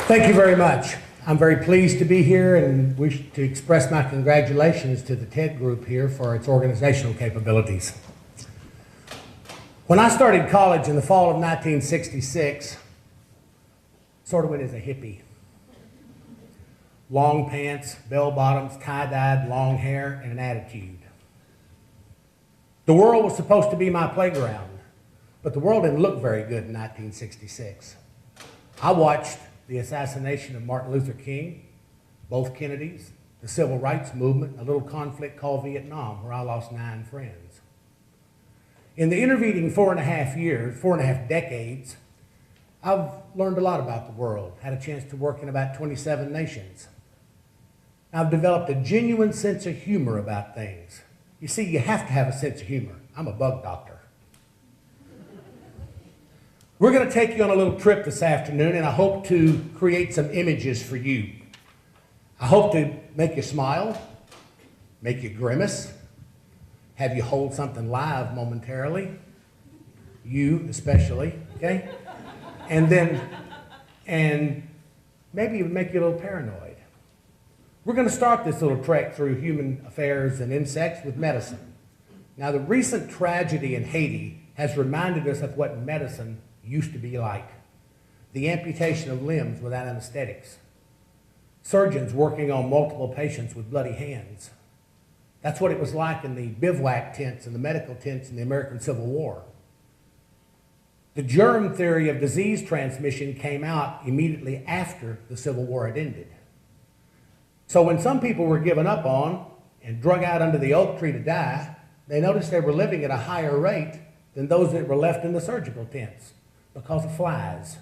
Thank you very much. I'm very pleased to be here and wish to express my congratulations to the TED group here for its organizational capabilities. When I started college in the fall of 1966, sort of went as a hippie. Long pants, bell bottoms, tie-dyed, long hair, and an attitude. The world was supposed to be my playground, but the world didn't look very good in 1966. I watched the assassination of Martin Luther King, both Kennedys, the civil rights movement, a little conflict called Vietnam, where I lost 9 friends. In the intervening 4.5 decades, I've learned a lot about the world, had a chance to work in about 27 nations. I've developed a genuine sense of humor about things. You see, you have to have a sense of humor. I'm a bug doctor. We're going to take you on a little trip this afternoon, and I hope to create some images for you. I hope to make you smile, make you grimace, have you hold something live momentarily, you especially, okay? And maybe even make you a little paranoid. We're going to start this little trek through human affairs and insects with medicine. Now, the recent tragedy in Haiti has reminded us of what medicine used to be like. The amputation of limbs without anesthetics. Surgeons working on multiple patients with bloody hands. That's what it was like in the bivouac tents and the medical tents in the American Civil War. The germ theory of disease transmission came out immediately after the Civil War had ended. So when some people were given up on and drug out under the oak tree to die, they noticed they were living at a higher rate than those that were left in the surgical tents because of flies.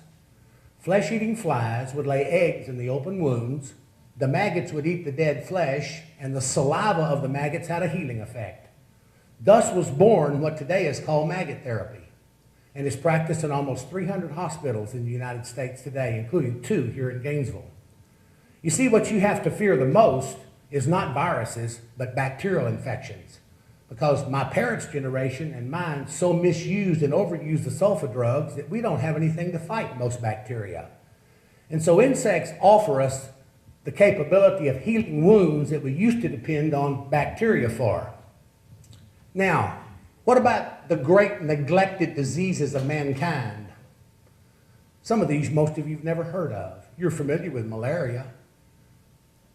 Flesh-eating flies would lay eggs in the open wounds, the maggots would eat the dead flesh, and the saliva of the maggots had a healing effect. Thus was born what today is called maggot therapy, and is practiced in almost 300 hospitals in the United States today, including 2 here in Gainesville. You see, what you have to fear the most is not viruses, but bacterial infections. Because my parents' generation and mine so misused and overused the sulfa drugs that we don't have anything to fight most bacteria. And so insects offer us the capability of healing wounds that we used to depend on bacteria for. Now, what about the great neglected diseases of mankind? Some of these most of you have never heard of. You're familiar with malaria.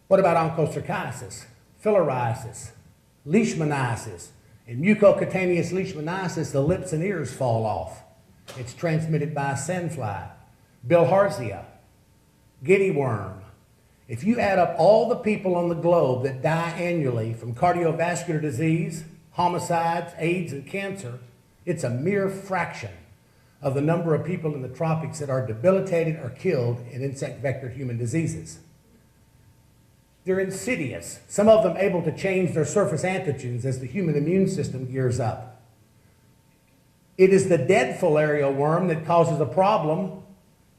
What about onchocerciasis, filariasis, leishmaniasis? In mucocutaneous leishmaniasis, the lips and ears fall off. It's transmitted by a sandfly, bilharzia, guinea worm. If you add up all the people on the globe that die annually from cardiovascular disease, homicides, AIDS, and cancer, it's a mere fraction of the number of people in the tropics that are debilitated or killed in insect-vectored human diseases. They're insidious, some of them able to change their surface antigens as the human immune system gears up. It is the dead filarial worm that causes a problem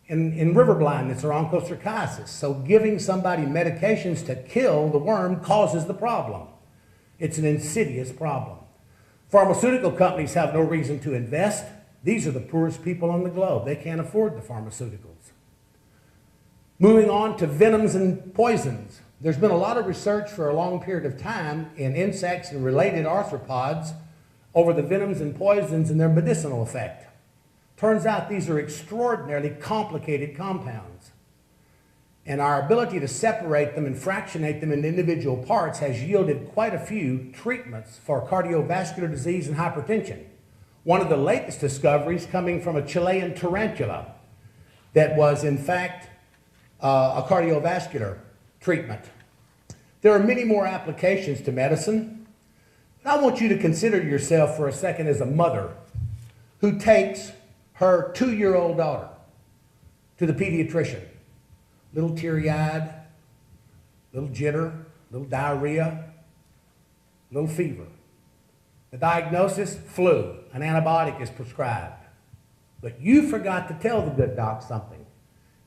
in river blindness or onchocerciasis. So giving somebody medications to kill the worm causes the problem. It's an insidious problem. Pharmaceutical companies have no reason to invest. These are the poorest people on the globe. They can't afford the pharmaceuticals. Moving on to venoms and poisons. There's been a lot of research for a long period of time in insects and related arthropods over the venoms and poisons and their medicinal effect. Turns out these are extraordinarily complicated compounds. And our ability to separate them and fractionate them into individual parts has yielded quite a few treatments for cardiovascular disease and hypertension. One of the latest discoveries coming from a Chilean tarantula that was in fact a cardiovascular treatment. There are many more applications to medicine. I want you to consider yourself for a second as a mother who takes her 2-year-old daughter to the pediatrician. Little teary-eyed, little jitter, little diarrhea, little fever. The diagnosis, flu. An antibiotic is prescribed. But you forgot to tell the good doc something.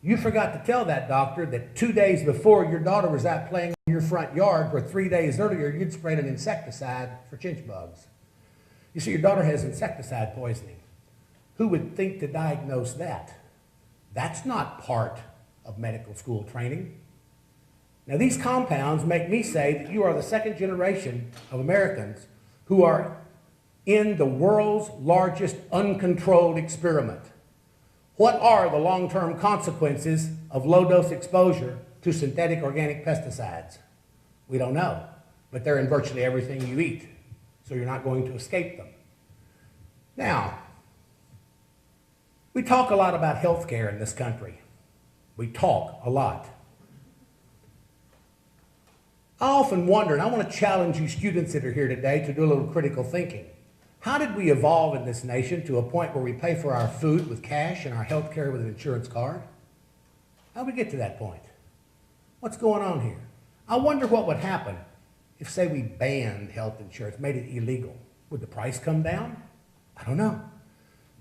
You forgot to tell that doctor that 2 days before your daughter was out playing in your front yard, where 3 days earlier you'd sprayed an insecticide for chinch bugs. You see, your daughter has insecticide poisoning. Who would think to diagnose that? That's not part of medical school training. Now, these compounds make me say that you are the second generation of Americans who are in the world's largest uncontrolled experiment. What are the long-term consequences of low-dose exposure to synthetic organic pesticides? We don't know, but they're in virtually everything you eat, so you're not going to escape them. Now, we talk a lot about health care in this country. We talk a lot. I often wonder, and I want to challenge you students that are here today to do a little critical thinking. How did we evolve in this nation to a point where we pay for our food with cash and our health care with an insurance card? How did we get to that point? What's going on here? I wonder what would happen if, say, we banned health insurance, made it illegal. Would the price come down? I don't know.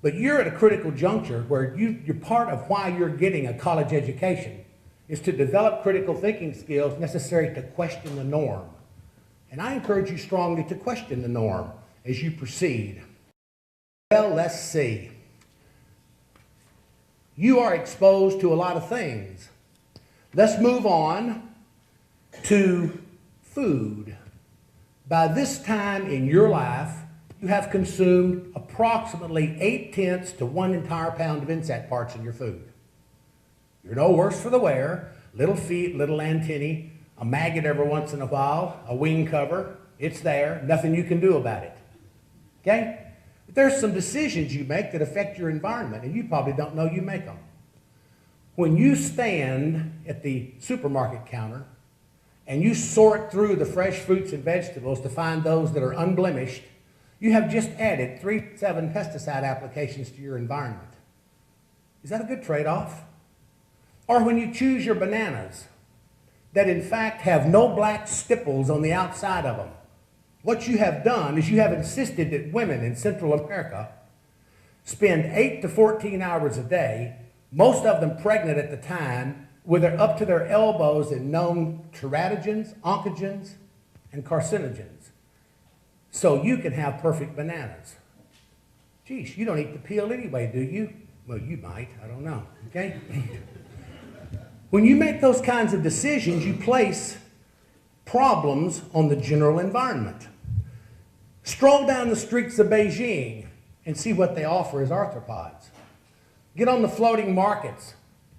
But you're at a critical juncture where you're part of why you're getting a college education is to develop critical thinking skills necessary to question the norm. And I encourage you strongly to question the norm as you proceed. Well, let's see. You are exposed to a lot of things. Let's move on to food. By this time in your life, you have consumed approximately 8/10 to 1 entire pound of insect parts in your food. You're no worse for the wear. Little feet, little antennae, a maggot every once in a while, a wing cover. It's there. Nothing you can do about it. Okay? But there's some decisions you make that affect your environment, and you probably don't know you make them. When you stand at the supermarket counter and you sort through the fresh fruits and vegetables to find those that are unblemished, you have just added 7 pesticide applications to your environment. Is that a good trade-off? Or when you choose your bananas that in fact have no black stipples on the outside of them, what you have done is you have insisted that women in Central America spend 8 to 14 hours a day, most of them pregnant at the time, with up to their elbows in known teratogens, oncogens, and carcinogens. So you can have perfect bananas. Geez, you don't eat the peel anyway, do you? Well, you might, I don't know, okay? When you make those kinds of decisions, you place problems on the general environment. Stroll down the streets of Beijing and see what they offer as arthropods. Get on the floating markets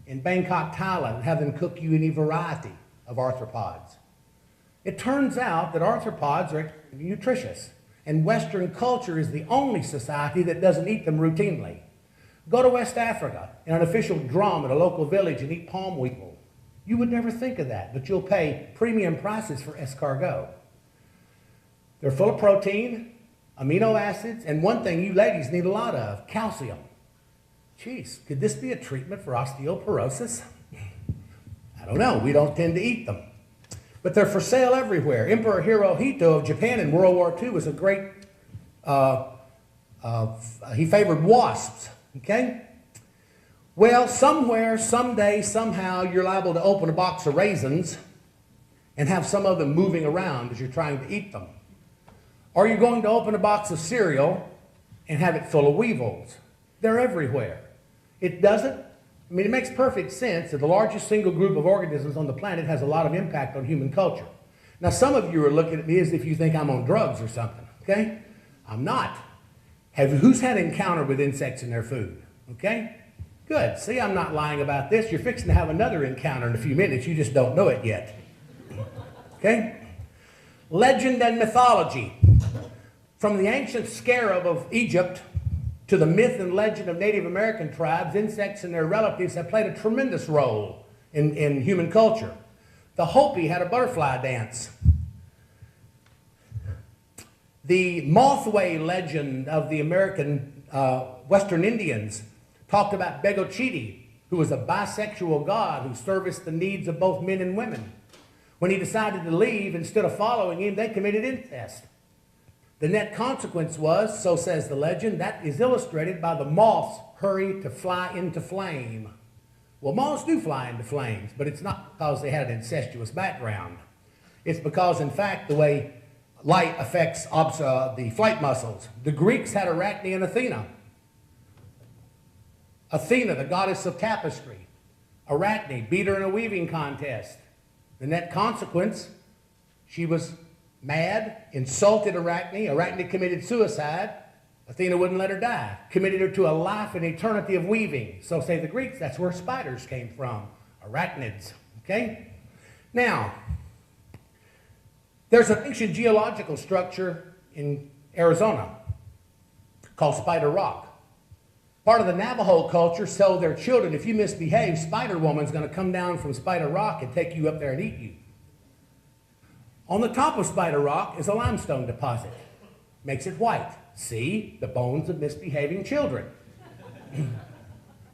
in Bangkok, Thailand, and have them cook you any variety of arthropods. It turns out that arthropods are nutritious, and Western culture is the only society that doesn't eat them routinely. Go to West Africa in an official drum at a local village and eat palm weevil. You would never think of that, but you'll pay premium prices for escargot. They're full of protein, amino acids, and one thing you ladies need a lot of, calcium. Geez, could this be a treatment for osteoporosis? I don't know. We don't tend to eat them. But they're for sale everywhere. Emperor Hirohito of Japan in World War II was a great, he favored wasps, okay? Well, somewhere, someday, somehow, you're liable to open a box of raisins and have some of them moving around as you're trying to eat them. Or you're going to open a box of cereal and have it full of weevils. They're everywhere. It makes perfect sense that the largest single group of organisms on the planet has a lot of impact on human culture. Now, some of you are looking at me as if you think I'm on drugs or something, okay? I'm not. Who's had an encounter with insects in their food, okay? Good. See, I'm not lying about this. You're fixing to have another encounter in a few minutes. You just don't know it yet. Okay? Legend and mythology. From the ancient scarab of Egypt to the myth and legend of Native American tribes, insects and their relatives have played a tremendous role in human culture. The Hopi had a butterfly dance. The Mothway legend of the American Western Indians talked about Begochiti, who was a bisexual god who serviced the needs of both men and women. When he decided to leave, instead of following him, they committed incest. The net consequence was, so says the legend, that is illustrated by the moth's hurry to fly into flame. Well, moths do fly into flames, but it's not because they had an incestuous background. It's because, in fact, the way light affects the flight muscles. The Greeks had Arachne and Athena. Athena, the goddess of tapestry, Arachne beat her in a weaving contest. The net consequence, she was mad, insulted Arachne. Arachne committed suicide. Athena wouldn't let her die. Committed her to a life and eternity of weaving. So say the Greeks, that's where spiders came from. Arachnids, okay? Now, there's an ancient geological structure in Arizona called Spider Rock. Part of the Navajo culture told their children, if you misbehave, Spider Woman's going to come down from Spider Rock and take you up there and eat you. On the top of Spider Rock is a limestone deposit. Makes it white. See? The bones of misbehaving children.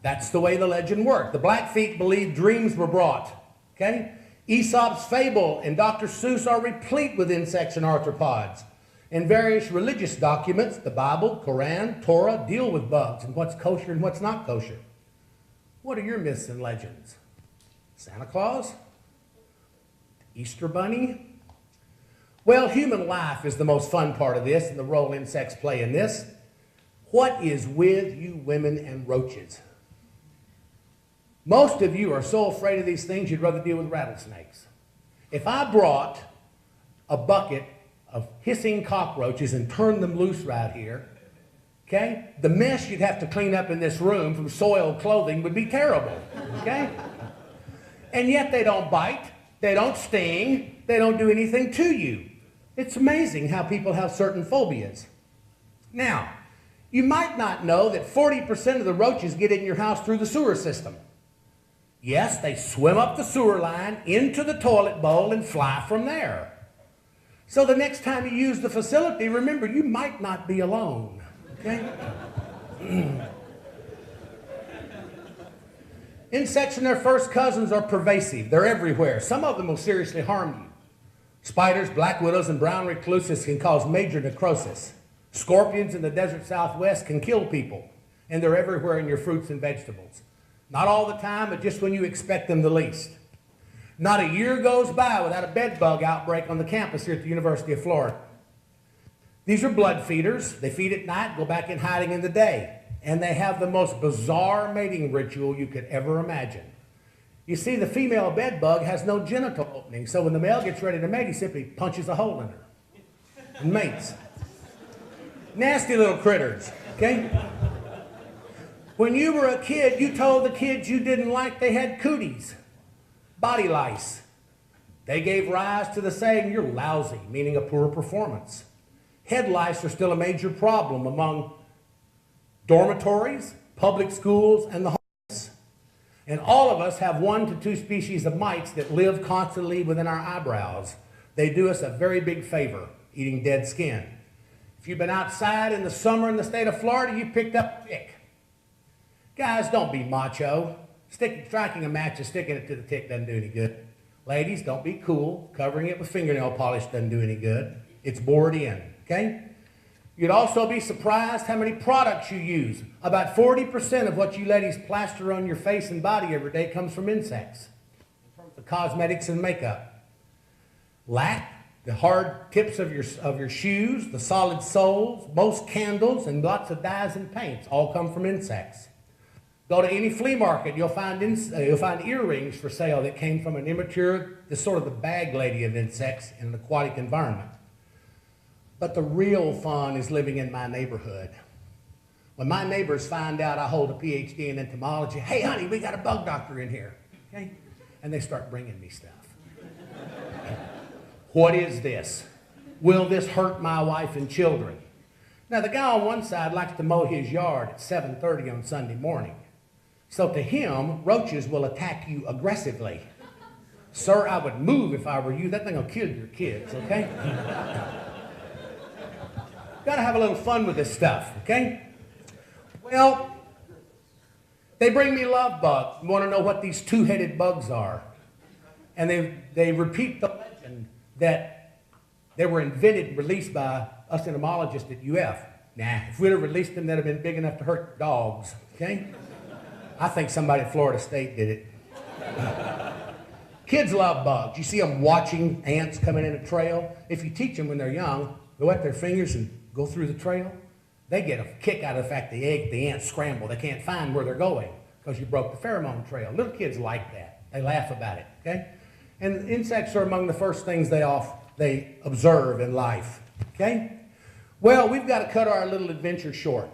That's the way the legend worked. The Blackfeet believed dreams were brought. Okay? Aesop's fable and Dr. Seuss are replete with insects and arthropods. In various religious documents, the Bible, Quran, Torah, deal with bugs and what's kosher and what's not kosher. What are your myths and legends? Santa Claus? Easter Bunny? Well, human life is the most fun part of this and the role insects play in this. What is with you women and roaches? Most of you are so afraid of these things you'd rather deal with rattlesnakes. If I brought a bucket of hissing cockroaches and turned them loose right here, okay, the mess you'd have to clean up in this room from soiled clothing would be terrible, okay? And yet they don't bite, they don't sting, they don't do anything to you. It's amazing how people have certain phobias. Now, you might not know that 40% of the roaches get in your house through the sewer system. Yes, they swim up the sewer line into the toilet bowl and fly from there. So the next time you use the facility, remember, you might not be alone, okay? Insects and their first cousins are pervasive. They're everywhere. Some of them will seriously harm you. Spiders, black widows, and brown recluses can cause major necrosis. Scorpions in the desert southwest can kill people, and they're everywhere in your fruits and vegetables. Not all the time, but just when you expect them the least. Not a year goes by without a bed bug outbreak on the campus here at the University of Florida. These are blood feeders. They feed at night, go back in hiding in the day. And they have the most bizarre mating ritual you could ever imagine. You see, the female bed bug has no genital opening, so when the male gets ready to mate, he simply punches a hole in her and mates. Nasty little critters, okay? When you were a kid, you told the kids you didn't like they had cooties. Body lice. They gave rise to the saying, you're lousy, meaning a poor performance. Head lice are still a major problem among dormitories, public schools, and the homeless. And all of us have 1 to 2 species of mites that live constantly within our eyebrows. They do us a very big favor, eating dead skin. If you've been outside in the summer in the state of Florida, you picked up a tick. Guys, don't be macho. Striking a match and sticking it to the tick doesn't do any good. Ladies, don't be cool. Covering it with fingernail polish doesn't do any good. It's bored in, okay? You'd also be surprised how many products you use. About 40% of what you ladies plaster on your face and body every day comes from insects. In terms of cosmetics and makeup. Lac, the hard tips of your shoes, the solid soles, most candles, and lots of dyes and paints all come from insects. Go to any flea market, you'll find earrings for sale that came from an immature, sort of the bag lady of insects in an aquatic environment. But the real fun is living in my neighborhood. When my neighbors find out I hold a PhD in entomology, hey honey, we got a bug doctor in here, okay? And they start bringing me stuff. What is this? Will this hurt my wife and children? Now the guy on one side likes to mow his yard at 7:30 on Sunday morning. So to him, roaches will attack you aggressively. Sir, I would move if I were you. That thing will kill your kids, okay? Gotta have a little fun with this stuff, okay? Well, they bring me love bugs. You want to know what these two-headed bugs are? And they repeat the legend that they were invented and released by us entomologists at UF. Nah, if we'd have released them, they'd have been big enough to hurt dogs, okay? I think somebody at Florida State did it. Kids love bugs. You see them watching ants coming in a trail. If you teach them when they're young, they wet their fingers and go through the trail, they get a kick out of the fact the ants scramble. They can't find where they're going. because you broke the pheromone trail. Little kids like that. They laugh about it, okay? And insects are among the first things they observe in life, okay? Well, we've got to cut our little adventure short.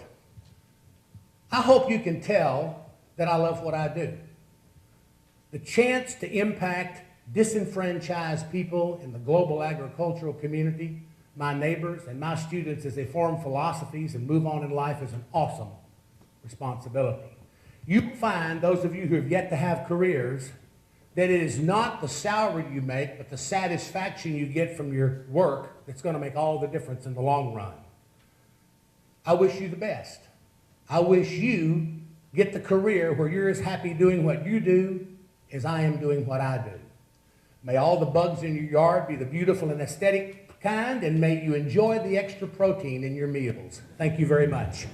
I hope you can tell that I love what I do. The chance to impact disenfranchised people in the global agricultural community, my neighbors and my students as they form philosophies and move on in life is an awesome responsibility. You find, those of you who have yet to have careers, that it is not the salary you make, but the satisfaction you get from your work that's going to make all the difference in the long run. I wish you the best. I wish you get the career where you're as happy doing what you do as I am doing what I do. May all the bugs in your yard be the beautiful and aesthetic kind, and may you enjoy the extra protein in your meals. Thank you very much.